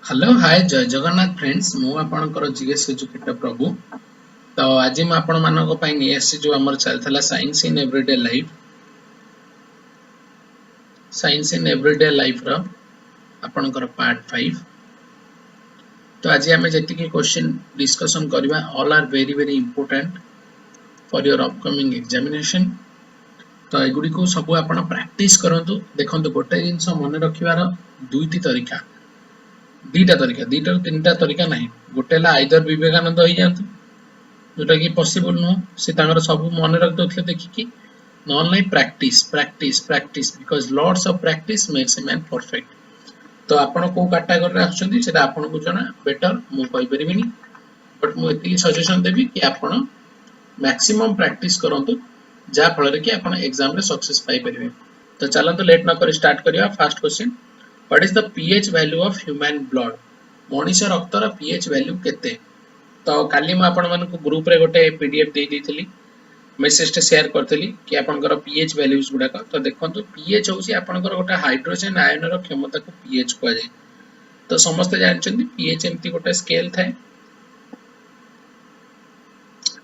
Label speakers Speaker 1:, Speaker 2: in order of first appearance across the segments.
Speaker 1: Hello hi जय Jagannath friends मु आपनकर जीएस एजुकेटर प्रभु। तो आज मैं आपण मानक पई नै आसी जो हमर चलथला साइंस इन एवरीडे लाइफ रो आपनकर पार्ट 5। तो आज हमें जेतिकी क्वेश्चन डिस्कशन करबा all are very very important for your upcoming examination. तो एगुडी को सब आपण प्रैक्टिस करंतु। देखंतु गोटे जिंस मन रखिवार दुईटी तरीका दीटा तीनटा तरीका नहीं। गोटे आइदर विवेकानंद हो जातु जोटा कि पॉसिबल नो से तांगर सब मन रख दउथले देखिकी नॉन नहीं practice practice practice because lots of practice makes a man perfect. तो आपण को कैटेगरी रे आछंती सेटा आपण को जणा बेटर मु कहि परिबिनी बट मु एति सजेशन देबी कि आपण मैक्सिमम प्रैक्टिस करंतु जा फल रे कि आपण एग्जाम रे सक्सेस पाई परिबे। तो चलंतु लेट न कर स्टार्ट करिया। First question what is the pH value of human blood. मनुष्य रक्तर पीएच वैल्यू केते। तो काली म आपण मानको ग्रुप रे गोटे पीडीएफ दे देथिली मेसेज टे शेयर करथिली कि आपनकर पीएच वैल्यूज गुडा का। तो देखंतु पीएच होची आपनकर गोटे हाइड्रोजन आयन रो क्षमता को पीएच को जाय। तो समस्त जानछन्ती पीएच एम्ति गोटे स्केल थाए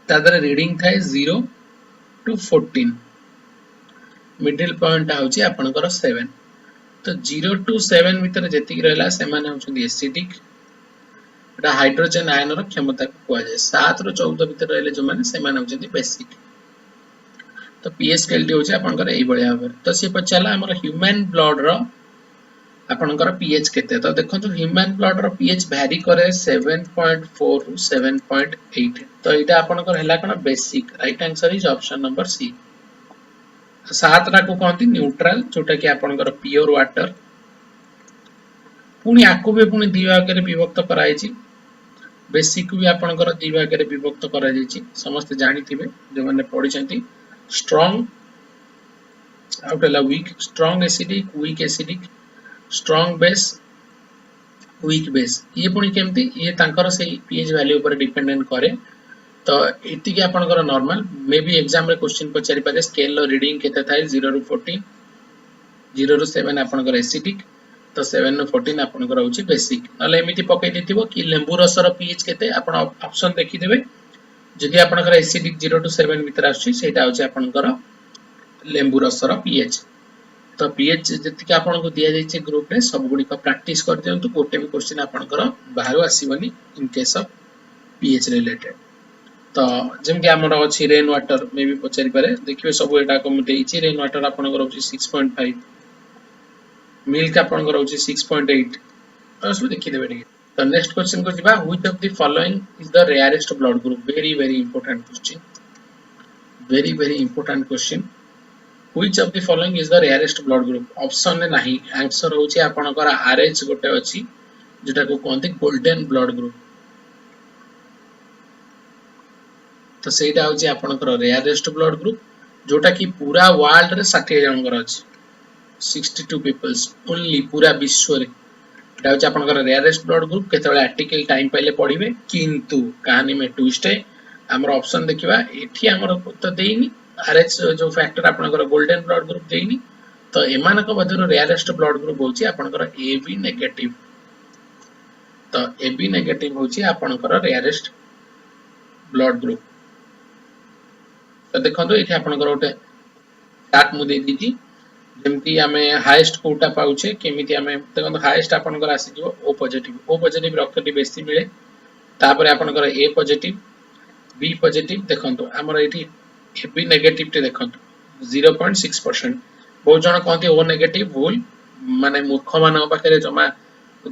Speaker 1: तादर रीडिंग थाए 0 to 14 मिडिल पॉइंट होची आपनकर 7। तो 0 to 7 भीतर जेतिक रहला से माने होछन एसिडिक एटा हाइड्रोजन आयन रो क्षमता को कुआ जाय। 7 रो 14 भीतर रहले जो माने से माने होछन बेसिक। तो पीएच स्केल डी होछ आपनकर एई बळिया भाबरे। तो से पचाला हमर ह्यूमन ब्लड रो आपनकर पीएच केते। तो देखंतु ह्यूमन ब्लड रो पीएच वैरी करे 7.4 टू 7.8। तो एटा आपनकर हैला कोन बेसिक। Right answer is option number C. 7 टा को कहती न्यूट्रल जोटा कि आपनकर प्योर वाटर। पुनी आकु भी पुनी दी भाग रे विभक्त कराइछि। बेसिक भी आपनकर दी भाग रे विभक्त करा जाइछि। समस्त जानिथिबे जो माने पढिछंती। स्ट्रांग आउटला weak strong acidic weak acidic strong base weak base. ये पुनी केमती ये तांकर से पीएच वैल्यू पर डिपेंडेंट करे। तो इति के आपनकर नॉर्मल मे बी एग्जाम रे क्वेश्चन पचारि पारे स्केल रो रीडिंग केते थाए 0 ରୁ 14 0 ରୁ 7 आपनकर एसिडिक। तो 7 ରୁ 14 आपनकर होची बेसिक। नले एमिति पकै दिथिबो कि लेंबू रस रो पीएच केते आपण ऑप्शन देखि देबे। जदि आपनकर एसिडिक 0 to 7 भीतर आछि सेटा होची आपनकर लेंबू रस रो पीएच। तो पीएच जति के आपन को दिया जाइछे ग्रुप रे सब गुडी को प्रैक्टिस कर दियंतु। गोटे भी क्वेश्चन आपनकर बाहर आसीबनी in case of pH related. तो जेमति हमर अछि रेन वाटर मे भी पचारि पारे देखिबे सब एटा को म देइछि। रेन वाटर आपनकर होछि 6.5 मिल्क आपनकर होछि 6.8। तो सब देखि देबे ठीक। तो नेक्स्ट क्वेश्चन को जिबा which of the following is the rarest blood group. Very very important question very very important question. Which of the following is the rarest blood group. Option ने नाही आंसर होछि आपनकर आरएच गोटे अछि जेटा को कहते गोल्डन ब्लड ग्रुप। तो सेटा होछि आपनकर रेयरेस्ट ब्लड ग्रुप जोटा कि पूरा वर्ल्ड रे 60 जनकर अछि 62 पीपल्स ओनली पूरा विश्व रे। एटा होछि आपनकर रेयरेस्ट ब्लड ग्रुप। केतेबेले आर्टिकल टाइम पाइले पढिबे किंतु कहानी में ट्विस्ट है। हमर ऑप्शन देखिबा एठी हमर तो देइनी आरएच जो फैक्टर आपनकर गोल्डन ब्लड ग्रुप देइनी। तो एमानक मध्यर रेयरेस्ट ब्लड ग्रुप होछि आपनकर एबी नेगेटिव। तो एबी नेगेटिव होछि आपनकर रेयरेस्ट ब्लड ग्रुप। तो देखंतु एठी आपनकर ओटे चार्ट मु दे दीची जेमति हमें हाईएस्ट कोटा पाउछे केमिति हमें देखंतु हाईएस्ट आपनकर आसी जो ओ पॉजिटिव रक्तटी बेसी मिले। तापर आपनकर ए पॉजिटिव बी पॉजिटिव देखंतु हमर एठी एबी नेगेटिव टे देखंतु 0.6%। बहुत जण कहते ओ नेगेटिव भूल माने मूर्ख मानक पाखरे जमा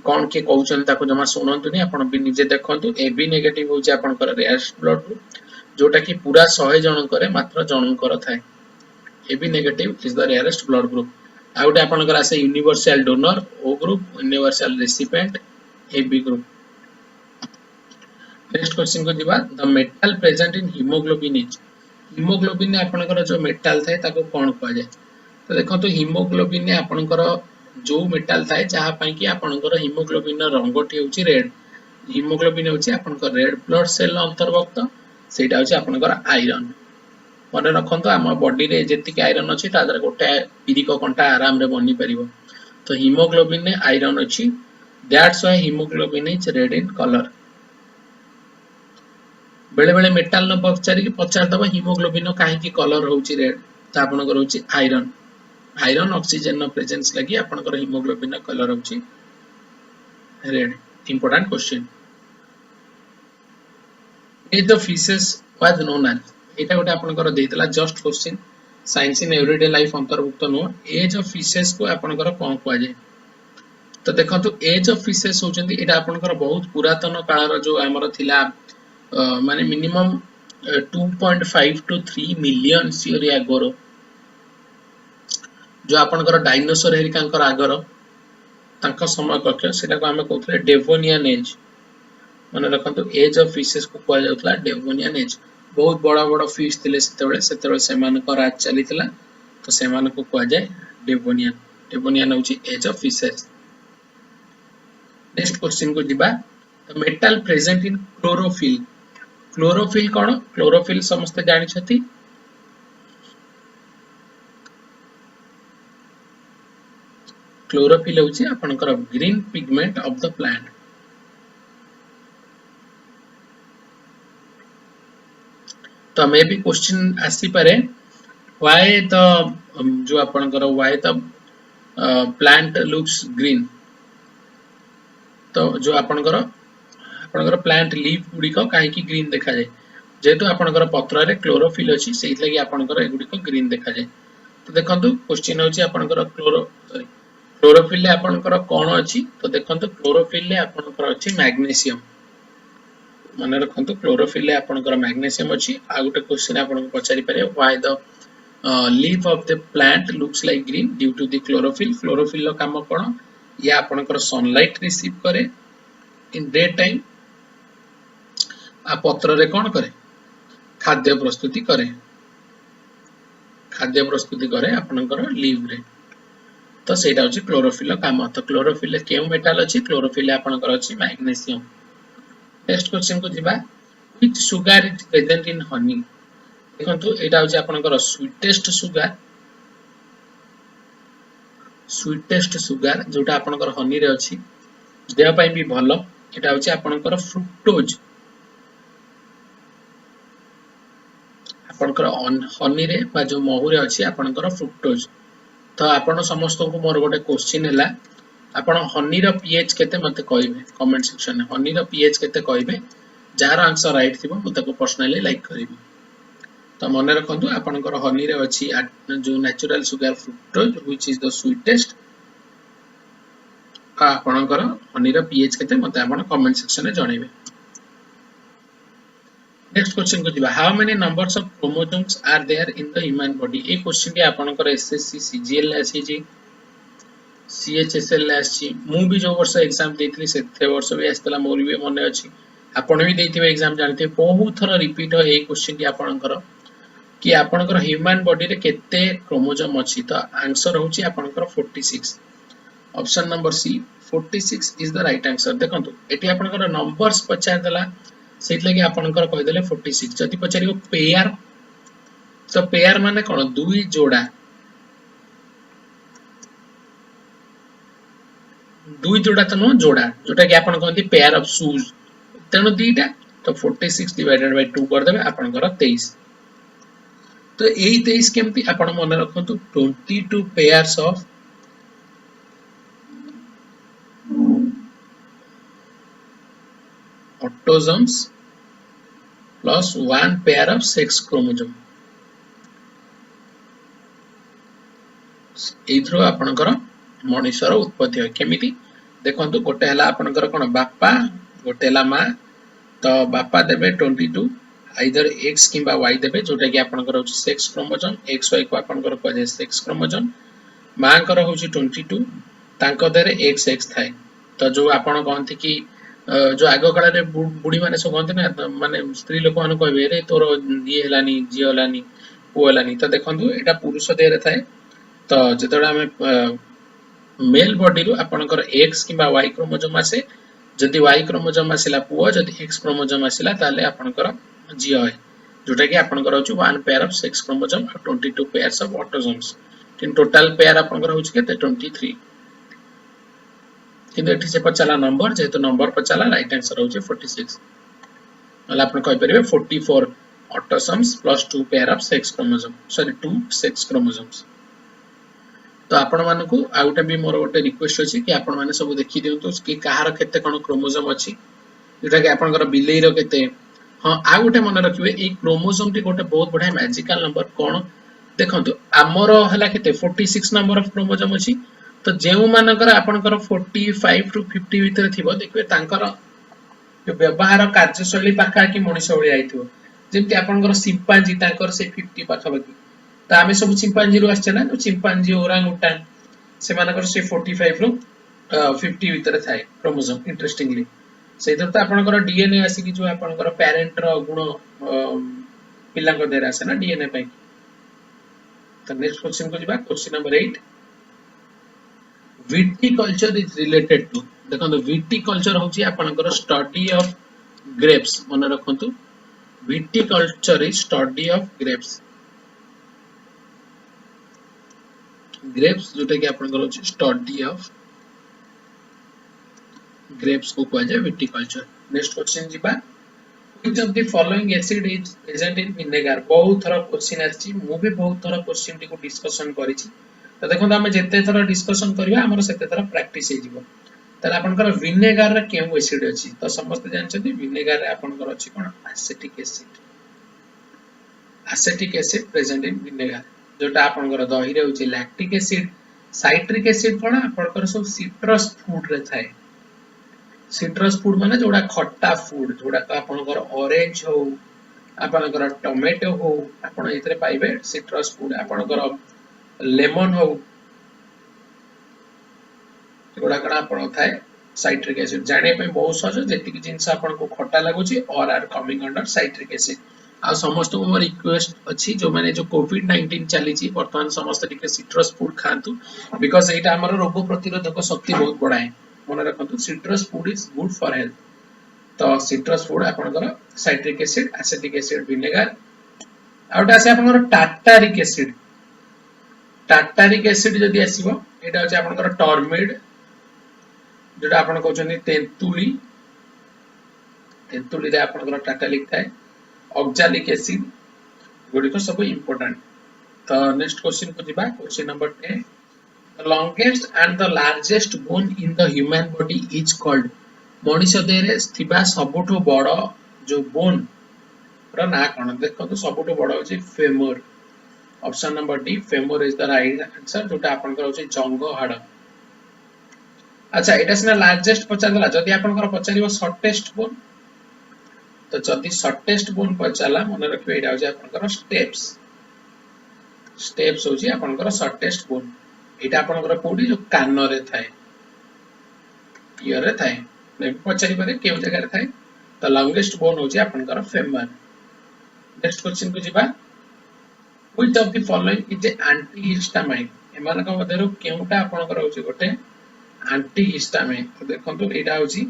Speaker 1: कोन के कहउछन ताको जमा सुनंतु नि आपण भी निजे देखंतु। एबी नेगेटिव होछि आपनकर रेयरेस्ट ब्लड ग्रुप जोटा कि पूरा 100 जनकर मात्र जनकर थाए। AB negative is the rarest blood group. आउटे आपनकर आसे universal donor O group universal recipient AB group. Next question को दिबा the metal present in haemoglobin is. Haemoglobin ने आपनकर जो मेटल थाए ताको कोन कहआ जाय। तो देखंतु हीमोग्लोबिन ने आपनकर जो मेटल थाए जहा पई कि आपनकर हीमोग्लोबिन रंगटी होछि रेड। हीमोग्लोबिन होछि आपनकर रेड ब्लड सेल अंतर्भुक्त। सेटा होछि आपनकर आयरन। मन रखंतु हम बॉडी रे जेतिक आयरन अछि तादर गोटे पिरिक कंटा आराम रे बनि परिबो। तो हीमोग्लोबिन ने आयरन अछि that's why haemoglobin is red in colour. बेले बेले मेटाल न पचारि पचार दबा हीमोग्लोबिन काहे कलर होची रेड, तो आपनकर होची आयरन। आयरन ऑक्सीजन न प्रेजेंस लगी आपनकर हीमोग्लोबिन कलर होची red. Important question. Age of fishes was known as, एटा गोटे आपनकर देतला just question, science in everyday life अंतर्भुक्त नो। एज ऑफ फिशेस को आपनकर कोन कुआ जाय, तो देखंतु एज ऑफ फिशेस होचंदी एटा आपनकर बहुत पुरातन कालर जो हमर थिला माने मिनिमम 2.5 to 3 मिलियन ईयर अगोरो जो आपनकर डायनासोर हेरिकांकर आगर तांका समय कक्ष सेटा को हमें कहथले डेवोनियन एज। माने रखंतु एज ऑफ फिशेस को कुआ जाउतला डेवोनियन एज। बहुत बड़ा बड़ा फिश थिले सेतेबेले सेमानकर राज चलीतला, तो सेमान को कुआ जाय डेवोनियन। डेवोनियन होची age of fishes. Next question को दिबा, the metal present in chlorophyll. Chlorophyll कोन? क्लोरोफिल समस्त जानि छथि। क्लोरोफिल होची आपनकर green pigment of the plant. तो मे भी क्वेश्चन आसी पारे, व्हाई द जो आपनकर why the plant looks green. तो जो आपनकर प्लांट लीफ गुडी को काहे की ग्रीन देखा जाय, जेतु आपनकर पत्र रे क्लोरोफिल अछि सेहि लागि आपनकर एगुडी को ग्रीन देखा जाय। तो देखंतु क्वेश्चन होची आपनकर क्लोरोफिल ले आपनकर कोन अछि, तो देखंतु क्लोरोफिल ले आपनकर अछि मैग्नीशियम। माने रखंतु क्लोरोफिल ले आपनकर मैग्नीशियम अछि। आ गुटे क्वेश्चन आपन पचारि पारे, why the leaf of the plant looks like green due to the chlorophyll. Chlorophyll लो काम कोन? या आपनकर सनलाइट रिसीव करे इन डे टाइम, आ पत्र रे कोन करे? खाद्य प्रस्तुति करे। खाद्य प्रस्तुति करे आपनकर लीव रे, तो सेटा होची क्लोरोफिल काम। तो क्लोरोफिल केउ मेटल अछि? क्लोरोफिल आपनकर अछि मैग्नीशियम। नेक्स्ट क्वेश्चन को जिबा, which sugar is present in Honey. देखंतु एटा होची आपनकर स्वीटेस्ट सुगर। स्वीटेस्ट सुगर जोटा आपनकर हनी रे अछि, देह पई भी भलो। एटा होची आपनकर फ्रुक्टोज। आपनकर हनी रे बा जो महू रे अछि आपनकर फ्रुक्टोज। तो आपण समस्त को मोर गोटे क्वेश्चन हैला, आपण हनी रो पीएच केते मते कहबे कमेंट सेक्शन में। हनी रो पीएच केते कहबे, जार आंसर राइट थिबो म ताको पर्सनली लाइक करिबी। तो मन रखंतु आपनकर हनी रे अछि जो natural sugar fructose which is the sweetest. आपनकर हनी रो पीएच केते मते आपण कमेंट सेक्शन में जणैबे। नेक्स्ट क्वेश्चन को दिबा, how many numbers of chromosomes are there in the human body. A question के आपनकर एसएससी सीजीएल ले आसी जी, सीएचएसएल ले आसी। मु भी जो वर्ष एग्जाम देथली सेते वर्ष भी आस्तला, मोर भी मने अछि। आपण भी देथिबे एग्जाम जानते बहुत थरा रिपीट हो ए क्वेश्चन के आपनकर कि आपनकर ह्यूमन बॉडी रे केते क्रोमोसोम अछि। तो आंसर होची आपनकर 46। Option number C 46 is the right answer. देखंतु एटी आपनकर नंबर्स पचार देला सेट लगे आपनकर कहि देले 46। जति पचारियो पेयर, तो पेयर माने कोन? दुई जोड़ा। दुई जोड़ा तो नो जोड़ा, जोटा कि आपन कहंती पेयर ऑफ शूज। तेनो दीटा, तो 46 डिवाइडेड बाय 2 कर देबे आपनकर 23। तो एई 23 केमती आपण मन रखंतु 22 pairs of autosomes plus 1 pair of sex chromosome. एथरो आपनकर मनुष्यर उत्पत्ति है केमिति देखंतु। गोटे हला आपनकर कोन? बापा, गोटे हला मां। तो बापा देबे 22 आइदर एक्स किंबा वाई देबे, जोटा कि आपनकर होची सेक्स क्रोमोसोम। एक्स वाई को आपनकर को जे सेक्स क्रोमोसोम। मां कर होची 22, तांको देरे एक्स एक्स थाए। तो जो आपण कहंती कि जो आगो काल रे बुढ़ी माने सब कहंती ना, माने स्त्री लोक माने कहबे रे तोर ये हलानी, जी हलानी, पु हलानी। तो देखंतु एटा पुरुष देहरे थाए। तो जेतोडा हमें मेल बॉडी रो आपनकर एक्स किंबा वाई क्रोमोसोम आसे। जदि वाई क्रोमोसोम आसिला पुओ, जदि एक्स क्रोमोसोम आसिला ताले आपनकर जी है, जोटा कि आपनकर होची 1 पेयर ऑफ सेक्स क्रोमोसोम और 22 pairs of autosomes. In total pair आपनकर होची केते 23। किंतु एठी से पचाला नंबर जेहेतु नंबर पचाला राइट आंसर होचे 46 मतलब आपण कहि परिबे 44 autosomes plus 2 pair of sex chromosome sorry 2 sex chromosomes तो आपण मानकू आउटा भी मोर गोटे रिक्वेस्ट अछि कि आपण माने सब देखि दियंतु कि कहार केते कोन क्रोमोसोम अछि जेटा कि आपनकर बिलेई रो केते हां आ गोटे मन रखिबे ए क्रोमोसोम टी गोटे बहुत बढ़िया मैजिकल नंबर कोन देखंतु हमरो हला केते 46 नंबर ऑफ क्रोमोसोम अछि तो जेउ मानकर आपनकर 45 टू 50 भीतर थिबो देखबे तांकर जो व्यवहार कार्यशैली पाखा कि मनुष्य होಳಿ आइथिबो जेमति आपनकर सिम्पांजी तांकर से 50 पाखा बाकी तो आमे सब चिंपांजी रो आछे ना तो चिंपांजी ओरांगुटान से मानकर से 45 रो 50 भीतर थाए क्रोमोसोम इंटरेस्टिंगली से तो आपनकर डीएनए आसी कि जो आपनकर पेरेंट रो गुण पिला को देरा आसे ना डीएनए पई तो नेक्स्ट क्वेश्चन को जिबा question number 8 viticulture is related to देखो विटिकल्चर होची आपनकर स्टडी ऑफ ग्रेप्स मन रखंतु viticulture is study of grapes grapes जोटा कि आपनकर होची स्टडी ऑफ ग्रेप्स को कहै जाय विटिकल्चर नेक्स्ट क्वेश्चन जिबा which of the following acid is present in vinegar बहुत थरा क्वेश्चन आछि मु भी बहुत थरा क्वेश्चन टी को डिस्कशन करि छी तो देखो हम जेते थरा डिस्कशन करबा हमर सेते थरा प्रैक्टिस हे जिवो तले आपनकर विनेगार रे केउ एसिड अछि तो समस्त जानछथि विनेगार रे आपनकर अछि कोन acetic acid present in vinegar जोटा आपनकर दही रे होछि लैक्टिक एसिड साइट्रिक एसिड कोन आपनकर सब सिट्रस फूड रे थाए सिट्रस फूड माने जोड़ा खट्टा फूड जोड़ा का आपनकर ऑरेंज हो आपनकर टोमेटो हो आपन इतरे पाइबे सिट्रस फूड आपनकर लेमन हो जोड़ा कणा आपण थाए साइट्रिक एसिड जाने पे बहुत सहज जेति कि जिंस आपण को खट्टा लागुची और are coming under citric acid आ समस्त को रिक्वेस्ट अछि जो माने जो कोविड 19 चली छी वर्तमान समस्त टिके सिट्रस फूड खांतु बिकॉज़ एटा हमर रोग प्रतिरोधक शक्ति बहुत बढ़ाए मन रखंतु citrus food is good for health तो सिट्रस फूड आपनकर citric acid acetic acid vinegar आउटा से आपनकर टार्टारिक एसिड जदी आसीबो एटा होचे आपनकर टर्मिड जोटा आपण कहउछनी तेंतुली रे आपनकर टार्टारिक थाए ऑक्सैलिक एसिड गुडी को सब इंपोर्टेंट तो नेक्स्ट क्वेश्चन को जिबा question number 10 the longest and the largest bone in the human body is called मनुष्य देह रे थिबा सबटो बड़ जो बोन रा ना कोन देखो तो सबटो बड़ होची femur option number D femur is the right answer जोटा आपन कर होची जंग हाड़ अच्छा एटा सिना लार्जेस्ट पचारला जदी आपन कर पचारिबो शॉर्टेस्ट बोन तो जदी शॉर्टेस्ट बोन पचाला मन रखबे एटा होची आपन कर स्टेप्स होची आपन कर शॉर्टेस्ट बोन एटा आपन कर कोडी जो कान रे थाए ईयर रे थाए ने पचारि पारे केउ जगह रे थाए तो लॉन्गेस्ट बोन होची आपन कर फेमर नेक्स्ट क्वेश्चन को जिबा which of the following is an antihistamine एमान का मध्यरो केउटा आपन कर होची गोटे एंटीहिस्टामाइन तो देखंतु एटा होची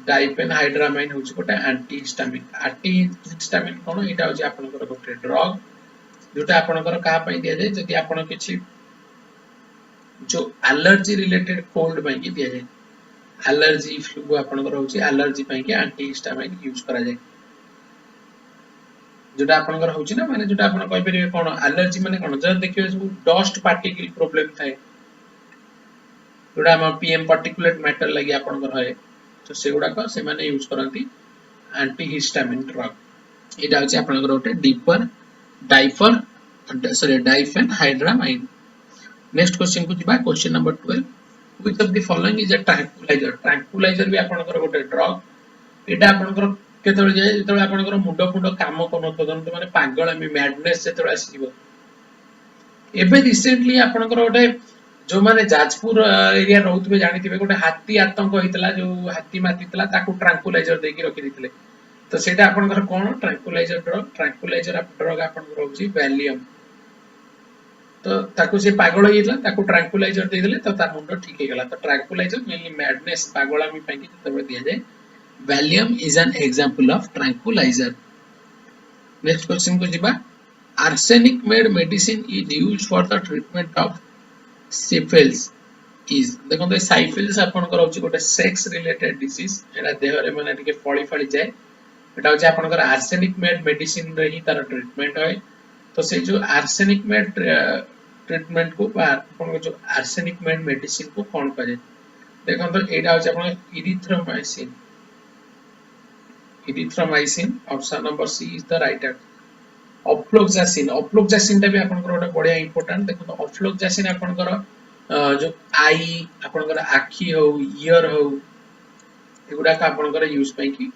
Speaker 1: डाइफेनहाइड्रामाइन होची गोटे एंटीहिस्टामाइन कोन एटा होची आपन कर गोटे ड्रग जोटा आपन कर का पई दिया जाय जदि आपन किछि जो एलर्जी रिलेटेड कोल्ड पई कि दिया जाय एलर्जी फ्लू आपन कर होची एलर्जी पई कि एंटीहिस्टामाइन यूज करा जाय जोटा आपन कर होची ना माने जोटा आपन कहि परिबे कोन एलर्जी माने कोन जब देखियो जो डस्ट पार्टिकल प्रॉब्लम थाए जोटा हम पीएम पार्टिकुलेट मैटर लगी आपन कर है तो सेगुडा को से माने यूज करंती एंटीहिस्टामाइन ड्रग एटा होची आपन कर ओटे डाइफेनहाइड्रामाइन नेक्स्ट क्वेश्चन को जिबा question number 12 which of the following is a tranquilizer भी आपन कर ओटे ड्रग एटा आपन कर केतळ जाय जेतळ आपन कर मुंड काम कोन तो माने पागल मी मैडनेस जेतळ आसीबो एबे रिसेंटली आपन कर ओटे जो माने जाजपुर एरिया रहउतबे जानिथिबे गोटे हाथी आतंक होइतला जो हाथी मातितला ताकू ट्रैंकुलाइजर देकी रखि दिथिले तो सेटा आपन कर कोन ट्रैंकुलाइजर ड्रग आपन कर होची वैलियम तो ताकू से पागल होइतला ताकू ट्रैंकुलाइजर दे दिले तो तार मुंड ठीक हे गेला तो ट्रैंकुलाइजर मेनली मैडनेस पागलामी पई कि तबे दिया जाय Valium is an example of tranquilliser next question को जिबा arsenic made medicine is used for the treatment of syphilis is देखो तो साइफिलिस आपनकर होची गोटे सेक्स रिलेटेड डिसीज एटा देह रे माने टिके फळी फळी जाय एटा होची आपनकर आर्सेनिक मेड मेडिसिन रे ही तार ट्रीटमेंट होय तो से जो आर्सेनिक मेड ट्रीटमेंट को बा आपन जो आर्सेनिक मेड मेडिसिन को कोन करे देखो तो एटा होची आपन erythromycin option number C is the right answer ofloxacin टा भी आपनकर गोटे बढ़िया इंपोर्टेंट देखो तो ऑफ्लोक्सासिन आपनकर जो आई आपनकर आखी हो ईयर हो एगुडा का आपनकर यूज पई की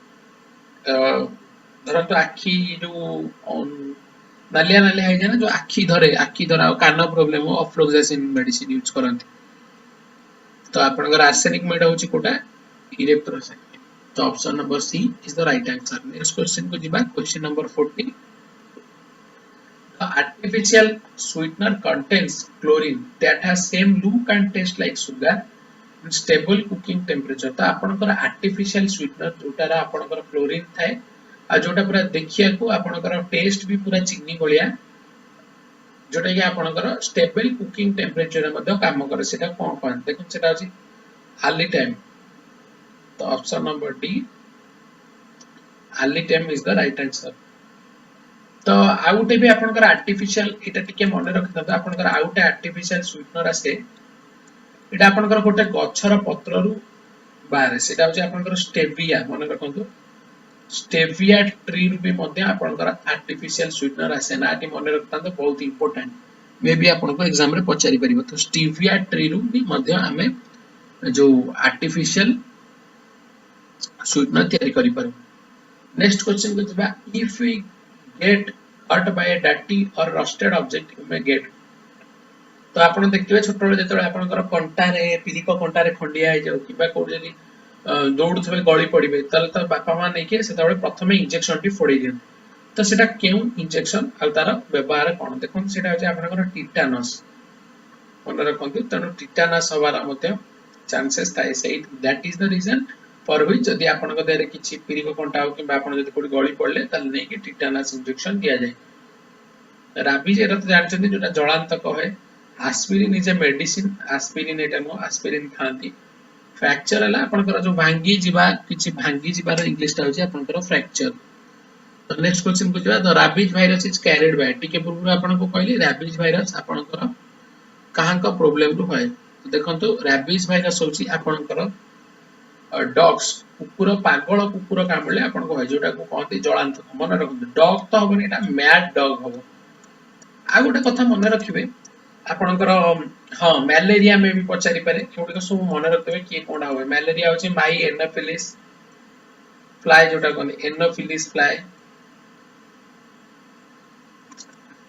Speaker 1: धरतो आखी जो नालिया नालिया है ना जो आखी धरा कान प्रॉब्लम हो ऑफ्लोक्सासिन मेडिसिन यूज करंती तो आपनकर आर्सेनिक मेड होची कोटा इरेक्ट्रोसाइट तो option number C is the right answer next question को जिबा question number 40 The artificial sweetener contains chlorine that has same look and taste like sugar and stable cooking temperature. तो आपनकर artificial sweetener जोटारा आपनकर chlorine थाए आ जोटा पूरा देखिया को आपनकर टेस्ट भी पूरा चीनी भलिया जोटा कि आपनकर stable cooking temperature रे मध्ये काम करे सेटा कोन कोन देखो सेटा अछि हार्लिटाइम तो ऑप्शन नंबर डी हार्लिटाइम इज द राइट आंसर तो आउटे भी आपनकर आर्टिफिशियल एटा टिके मन रखितो आपनकर आउटे आर्टिफिशियल स्वीटनर आसे एटा आपनकर गोटे गछर पत्र रु बारे सेटा होची आपनकर स्टेविया मन रखंतु स्टेविया ट्री रु भी मध्ये आपनकर आर्टिफिशियल स्वीटनर आसे नाटी मन रखतांतो बहुत इंपोर्टेंट मे भी आपनको एग्जाम रे पचारि परिबो तो स्टेविया ट्री रु भी मध्ये हमें जो आर्टिफिशियल स्वीटनर तयारी करि परबो नेक्स्ट क्वेश्चन को जबा if we get hurt by a dirty or rusted object you may get तो आपण देखिबे छोट बळे जेतळे आपनकर कंटा रे पिरिको कंटा रे खंडिया हे जाउ किबा कोड जदी दौड़ थबे गळी पडिबे तले त बापा मा नै के सेतळे प्रथमे इंजेक्शन टी फोड़ी दियन तो सेटा केउ इंजेक्शन आ तार व्यवहार कोन देखन सेटा होय आपनकर टिटानस मन रखंतु तनो टिटानस हवार मते चांसेस थाए set that is the reason पर हुई जदि आपनक देरे किछि पिरिको कंटा हो किबा आपन जदि कोडी गळी पड़ले तले नै कि टिटानस इंजेक्शन दिया जाय राबीज एरा तो जानछन्ती जोटा जळांतक है aspirin is a medicine aspirin Etah no aspirin खांती fracture हला आपनकर जो भांगी जिबा किछि भांगी जिबार इंग्लिश ता होछि आपनकर फ्रैक्चर तो नेक्स्ट क्वेश्चन को जिबा the राबीज virus is carried by टिके पूर्व आपनको कहली राबीज वायरस आपनकर कहां का प्रॉब्लम रु होय तो देखंतु राबीज वायरस होछि आपनकर डॉग्स कुकुर पागल कुकुर कामले आपन को जोटा को कहते जळांत मन रखु डॉग तो होबनी एटा मैड डॉग होबो आ गोटे कथा मन रखिबे आपनकर हां मलेरिया में भी पचारि पारे केउडी सब मन रखबे की कोडा होय मलेरिया होची माई एनोफिलिस फ्लाई जोटा कोनी एनोफिलिस फ्लाई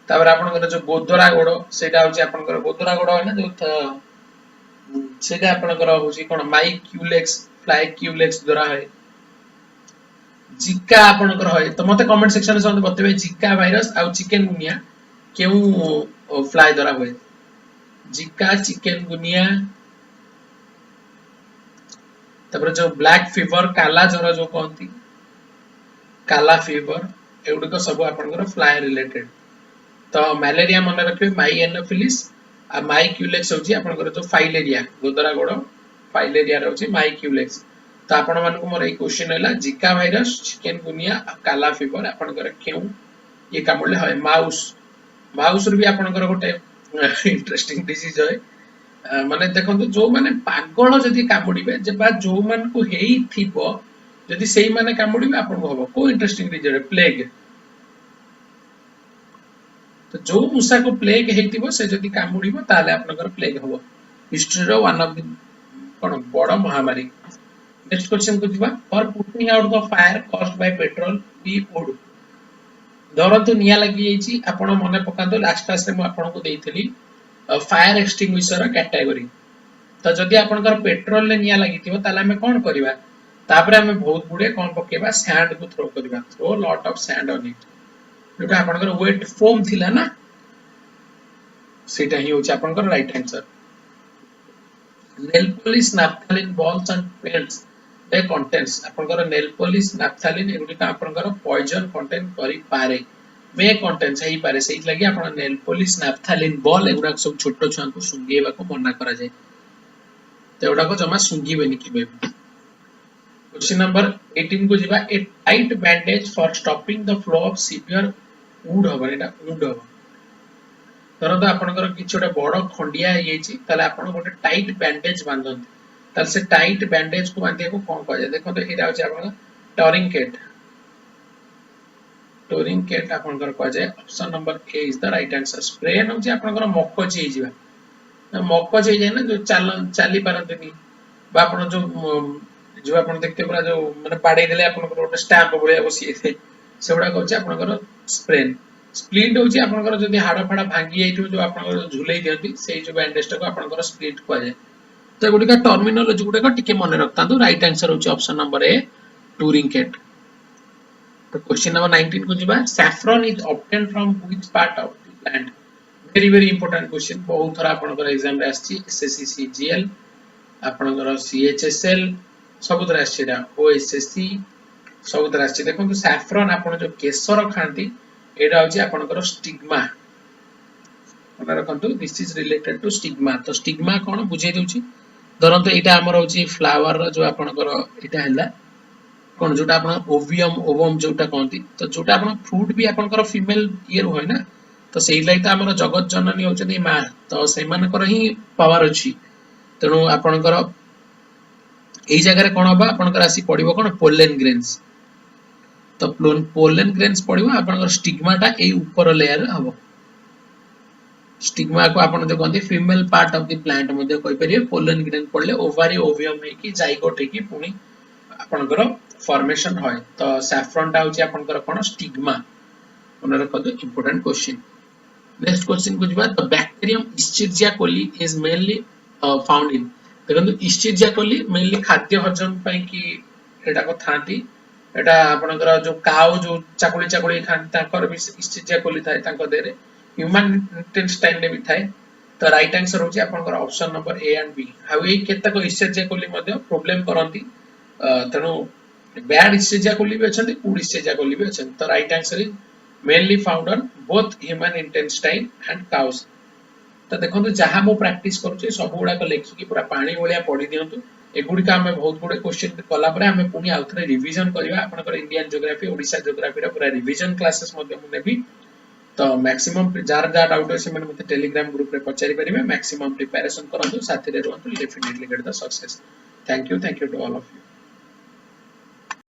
Speaker 1: तापर आपनकर जो गोदरा गोडो सेटा होची आपनकर गोदरा गोडो है ना जो सेटा आपनकर होची कोन माई क्यूलेक्स फ्लाई क्यूलेक्स द्वारा है जिका आपनकर है तो मते कमेंट सेक्शन में समझ बतेबे जिका वायरस आ चिकनगुनिया केउ फ्लाई द्वारा होय जिका चिकनगुनिया तपर जो ब्लैक फीवर काला ज्वर जो कहंती काला फीवर एउडी को सब आपनकर फ्लाई रिलेटेड तो मलेरिया मन रखबे माई एनोफिलिस आ माई क्यूलेक्स होची आपनकर जो फाइलेरिया गोदरा गोडो फाइलेरिया रहउची माई क्यूलेक्स तो आपण मान को मोर ए क्वेश्चन हैला जिका वायरस चिकनगुनिया काला फीवर आपनकर केउ ये कामले है माउस माउस रे भी आपनकर गोटे इंटरेस्टिंग डिजीज है माने देखंतु जो माने पागल जदी कामुडीबे जेबा जो मान को हेई थिबो जदी सेही माने कामुडीबे आपन को हबो को इंटरेस्टिंग डिजीज प्लेग तो जो मूसा को प्लेग हेतिबो से जदी कामुडीबो ताले आपनकर प्लेग हबो हिस्ट्री रो वन ऑफ द कोन बड़ महामारी नेक्स्ट क्वेश्चन को दिबा for putting out the fire caused by petrol बी वुड धरंतु निया लागि जाईची आपण मने पकांतो लास्ट क्लास रे म आपण को देइथली फायर एक्सटिंग्विशर कैटेगरी तो जदी आपनकर पेट्रोल ले निया लागितिबो ताले हम कोन करबा तापरे हम बहुत गुडे कोन पकेबा सैंड को थ्रो करबा throw lot of sand on it जोटा आपनकर वेट फोम थिला ना सेटा ही होची आपनकर right answer nail polish naphthalene balls and paints ए कंटेंट्स आपनकर नेल पॉलिश नाफ्थालिन एगुडी का आपनकर पॉइजन कंटेंट करि पारे मे कंटेंट्स हेई पारे सेही लागि आपन नेल पॉलिश नाफ्थालिन बॉल एगुडा सब छोटो छुआ को सुंगेबा को मना करा जाय तेवडा को जमा सुंघिबेनी केबे। क्वेश्चन नंबर 18 को जिबा a tight bandage for stopping the flow of severe वुड हबन एटा वुड हबन धरतो आपनकर किछोटा बड़ खंडिया हे जायछि ताले आपन गोटे टाइट बैंडेज बांधन ताले से टाइट बैंडेज को बांधिया को कोन कहै देखो तो एटा होछि आपन टोरिंकेट आपनकर कहै जाय option number A is the right answer. Sprain होछि आपनकर मक्कच हे जिबा मक्कच हे जाय ना जो चाली पारंतनी बा आपन जो आपन देखते पूरा जो माने पाडे देले आपनकर गोटे स्टैम्प भलिया बसी थे सेउडा कहै छै आपनकर स्प्रेन। स्प्लिट होछि आपनकर जदि हाड़ फाड़ा भांगी जाइथो जो आपनकर झुलै दियंती सेही जो बैंडेज को आपनकर स्प्लिट कहै जाय। तो गुडी का टर्मिनोलॉजी गुडी का टिके मन रखतांतु राइट आंसर होछि ऑप्शन नंबर ए टूरिंकेट। तो क्वेश्चन नंबर 19 को जिबा saffron is obtained from which part of the plant. Very important question बहुत थरा आपनकर एग्जाम रे आछि एसएससी सीजीएल आपनकर सीएचएसएल सब तरह आछि ओएसएससी सब तरह आछि। देखो सैफ्रॉन आपन जो केसर खांती एडा होछि आपनकर स्टिग्मा मन रखंतु this is related to stigma. तो स्टिग्मा कोन बुझै देउछि धरंतु एटा हमर होछि फ्लावर रो जो आपनकर एटा हला कोन जोटा आपन ओवियम ओवम जोटा कहंती तो जोटा आपन फ्रूट भी आपनकर फीमेल ईयर होय ना तो सेही लाइ त हमर जगत जननी होचनी मा तो से मानकर ही पावर अछि तेनु आपनकर एई जगह रे कोन होबा आपनकर आसी पडिबो कोन पोलन ग्रेन्स तो पोलन ग्रेन्स पडिबो आपनकर स्टिग्मा टा एई ऊपर लेयर रे हबो। स्टिग्मा को आपन जो कहंती female part of the plant मध्ये कहि परिए पोलन ग्रेन पडले ओवारी ओवियम हे कि जाइगोट हे कि पुनी आपनकर फॉर्मेशन होय। तो सैफ्रॉन टा होची आपनकर कोन स्टिग्मा मन रखतो इंपोर्टेंट क्वेश्चन। नेक्स्ट क्वेश्चन को जिबा the bacterium Escherichia coli is mainly found in देखंतु इस्चेरिचिया कोली मेनली खाद्य हजम पई कि एटा को थांती एटा आपनकर जो काउ जो चाकुली खान ताकर भी इस्चेरिचिया कोली थाय तांको देरे ह्यूमन इंटेस्टाइन ने भी थाय। तो राइट आंसर होची आपनकर option number A and B. How ए केतक इस्चेरिचिया कोली मध्ये प्रॉब्लम करंती तनो बैड इस्चेरिचिया कोली भी अछंती गुड इस्चेरिचिया कोली भी अछंती। तो right answer is mainly found on both human intestine and cows. तो देखो जहां मु प्रैक्टिस करूचे सब गुडा को लेखि पूरा पानी भलिया पढी दियंतु एगुडी का हमें बहुत गुडे क्वेश्चन कला परे हमें पुनी आउथरे रिवीजन करबा आपनकर इंडियन ज्योग्राफी ओडिसा ज्योग्राफी रा पूरा रिवीजन क्लासेस मध्ये मु नेबी। तो मैक्सिमम जार डाउट है से मते टेलीग्राम ग्रुप रे पचारि परिबे मैक्सिमम प्रिपरेशन करंतु साथी रे रहंतु definitely get the success. Thank you to all of you.